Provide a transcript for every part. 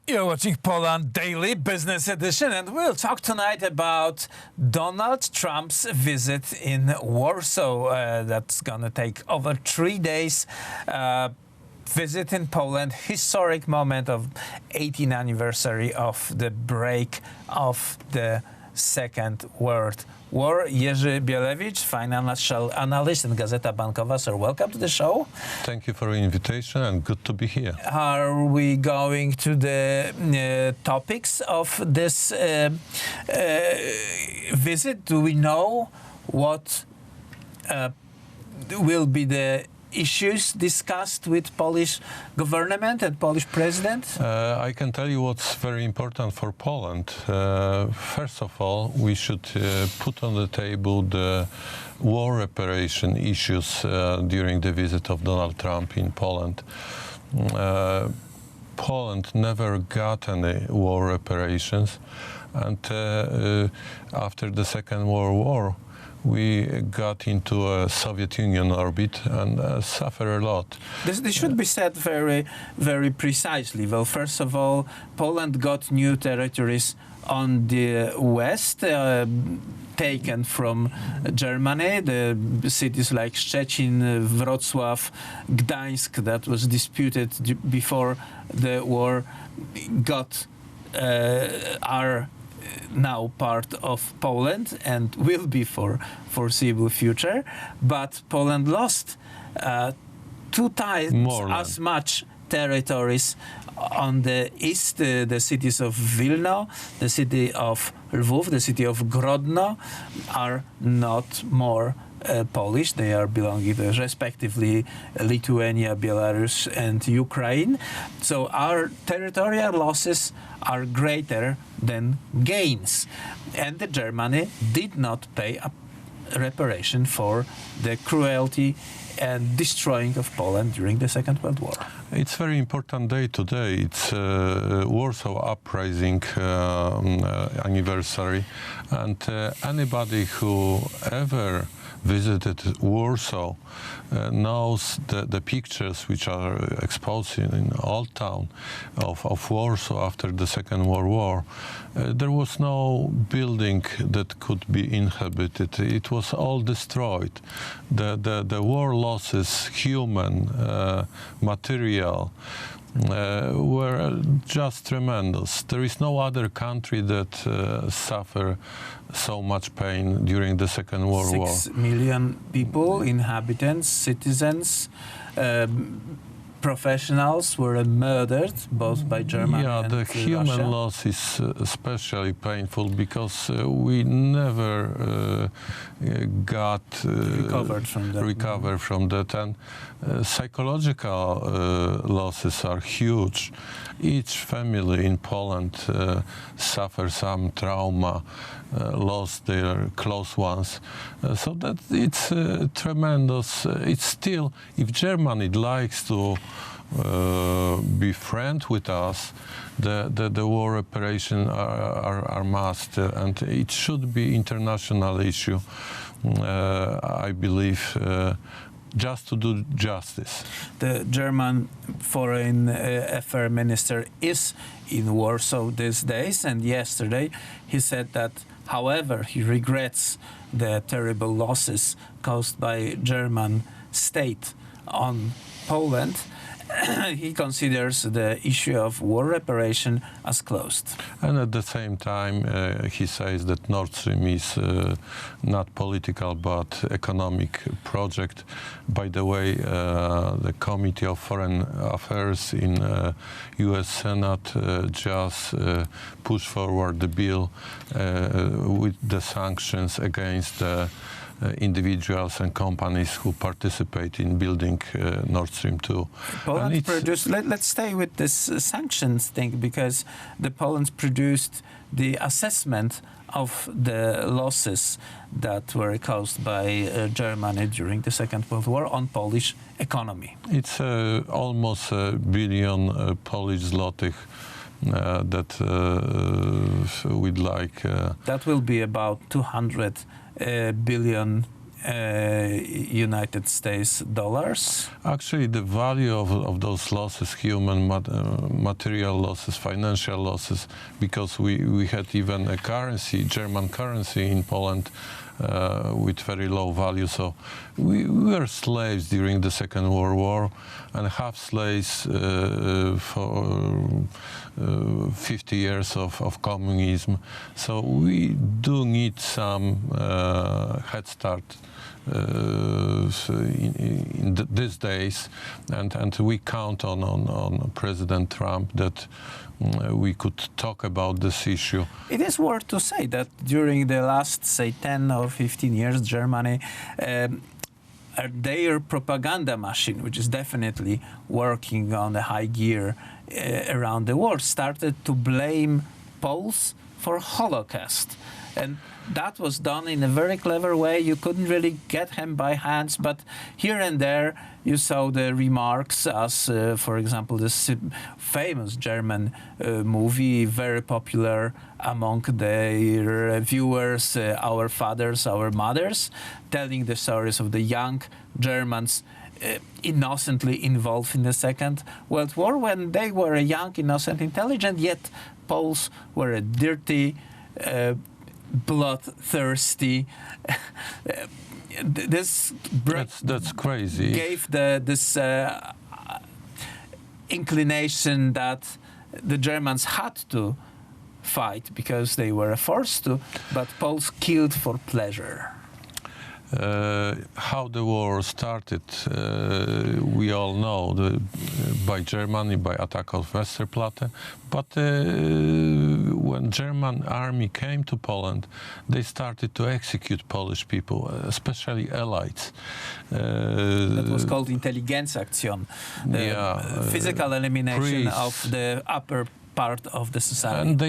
You're watching Poland Daily Business Edition, and we'll talk tonight about Donald Trump's visit in Warsaw. That's going to take over 3 days. Visit in Poland, historic moment of 18th anniversary of the break of the Second World War. Jerzy Bielewicz, financial analyst and Gazeta Bankowa. Sir, welcome to the show. Thank you for the invitation and good to be here. Are we going to the topics of this visit? Do we know what will be the issues discussed with Polish government and Polish president? I can tell you what's very important for Poland. First of all, we should put on the table the war reparation issues during the visit of Donald Trump in Poland. Poland never got any war reparations, and after the Second World War, we got into a Soviet Union orbit and suffer a lot. This should be said very, very precisely. Well, first of all, Poland got new territories on the west, taken from Germany. The cities like Szczecin, Wrocław, Gdańsk, that was disputed before the war, are now part of Poland and will be for foreseeable future. But Poland lost 2 times as much territories on the east. The cities of Wilno, the city of Lwów, the city of Grodno are not more Polish. They are belonging to respectively Lithuania, Belarus and Ukraine. So our territorial losses are greater than gains. And Germany did not pay a reparation for the cruelty and destroying of Poland during the Second World War. It's a very important day today. It's Warsaw Uprising anniversary, and anybody who ever visited Warsaw knows the pictures which are exposed in Old Town of Warsaw after the Second World War. There was no building that could be inhabited. It was all destroyed. The war losses, human, material, were just tremendous. There is no other country that suffered so much pain during the Second World War. 6 million people, inhabitants, citizens, professionals were murdered both by Germany and the human Russia. loss is especially painful because we never got recovered from that, and psychological losses are huge. Each family in Poland suffers some trauma, lost their close ones, so that it's tremendous. It's still, if Germany likes to be friend with us, the war reparation are must, and it should be international issue. I believe. Just to do justice. The German Foreign Affairs Minister is in Warsaw these days, and yesterday he said that, however, he regrets the terrible losses caused by German state on Poland. He considers the issue of war reparation as closed. And at the same time, he says that Nord Stream is not political but economic project. By the way, the Committee of Foreign Affairs in U.S. Senate just pushed forward the bill with the sanctions against individuals and companies who participate in building Nord Stream 2. Poland produced, let's stay with this sanctions thing, because Poland produced the assessment of the losses that were caused by Germany during the Second World War on Polish economy. It's almost $1 billion Polish złotych that we'd like. That will be about 200 billion United States dollars? Actually, the value of those losses, human material losses, financial losses, because we had even a currency, German currency in Poland, with very low value. So we were slaves during the Second World War and half slaves for 50 years of communism. So we do need some head start in these days, and we count on President Trump that we could talk about this issue. It is worth to say that during the last, say, 10 or 15 years, Germany, their propaganda machine, which is definitely working on a high gear around the world, started to blame Poles for Holocaust. And that was done in a very clever way. You couldn't really get him by hands, but here and there you saw the remarks as, for example, this famous German movie, very popular among their viewers, Our Fathers, Our Mothers, telling the stories of the young Germans innocently involved in the Second World War when they were young, innocent, intelligent, yet Poles were a dirty, bloodthirsty. That's crazy. Gave this inclination that the Germans had to fight because they were forced to, but Poles killed for pleasure. How the war started, we all know, by Germany, by attack of Westerplatte. But when German army came to Poland, they started to execute Polish people, especially elites. That was called Intelligenzaktion, physical elimination priests, of the upper part of the society. And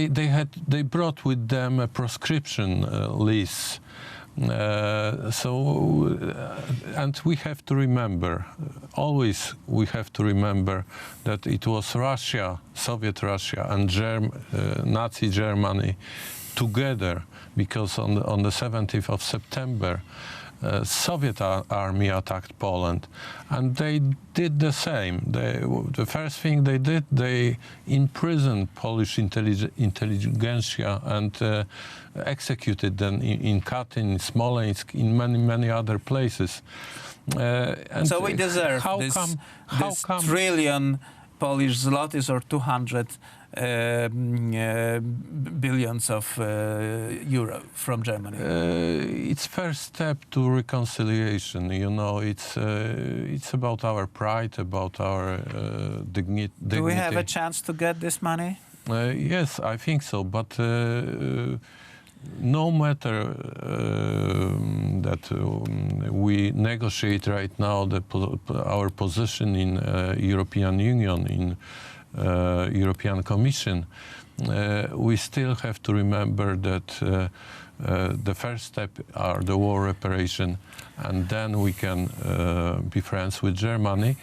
they brought with them a proscription list. And we have to remember, always we have to remember that it was Russia, Soviet Russia, and Nazi Germany together, because on the 17th of September, Soviet army attacked Poland, and they did the same. The first thing they did, they imprisoned Polish intelligentsia and executed them in Katyn, in Smolensk, in many other places. And so we deserve this trillion Polish zlotys, or 200 billions of euro from Germany. It's first step to reconciliation. You know, it's about our pride, about our dignity. Do we have a chance to get this money? Yes, I think so. But no matter that we negotiate right now our position in European Union, in European Commission, we still have to remember that the first step are the war reparation, and then we can be friends with Germany.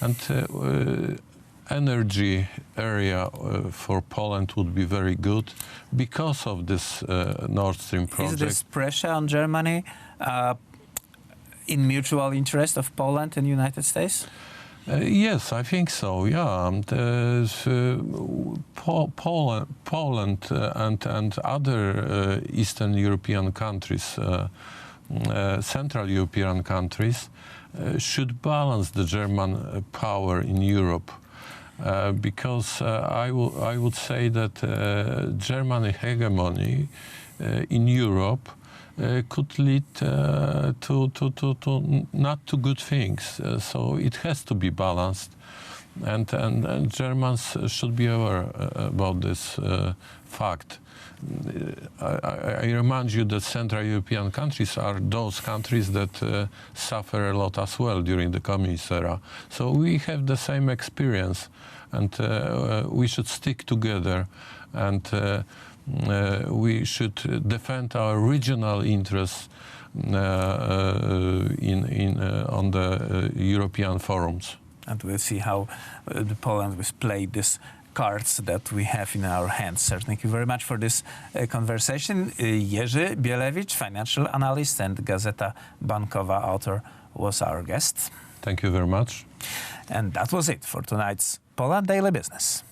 And energy area for Poland would be very good because of this Nord Stream project. Is this pressure on Germany in mutual interest of Poland and United States? Yes, I think so. Yeah, Poland and other Eastern European countries, Central European countries, should balance the German power in Europe. Because I would say that German hegemony in Europe could lead to not to good things. So it has to be balanced, and Germans should be aware about this fact. I remind you that Central European countries are those countries that suffer a lot as well during the communist era. So we have the same experience, and we should stick together, and we should defend our regional interests on the European forums. And we'll see how Poland will play this cards that we have in our hands. Sir, thank you very much for this conversation. Jerzy Bielewicz, financial analyst and Gazeta Bankowa author, was our guest. Thank you very much. And that was it for tonight's Poland Daily Business.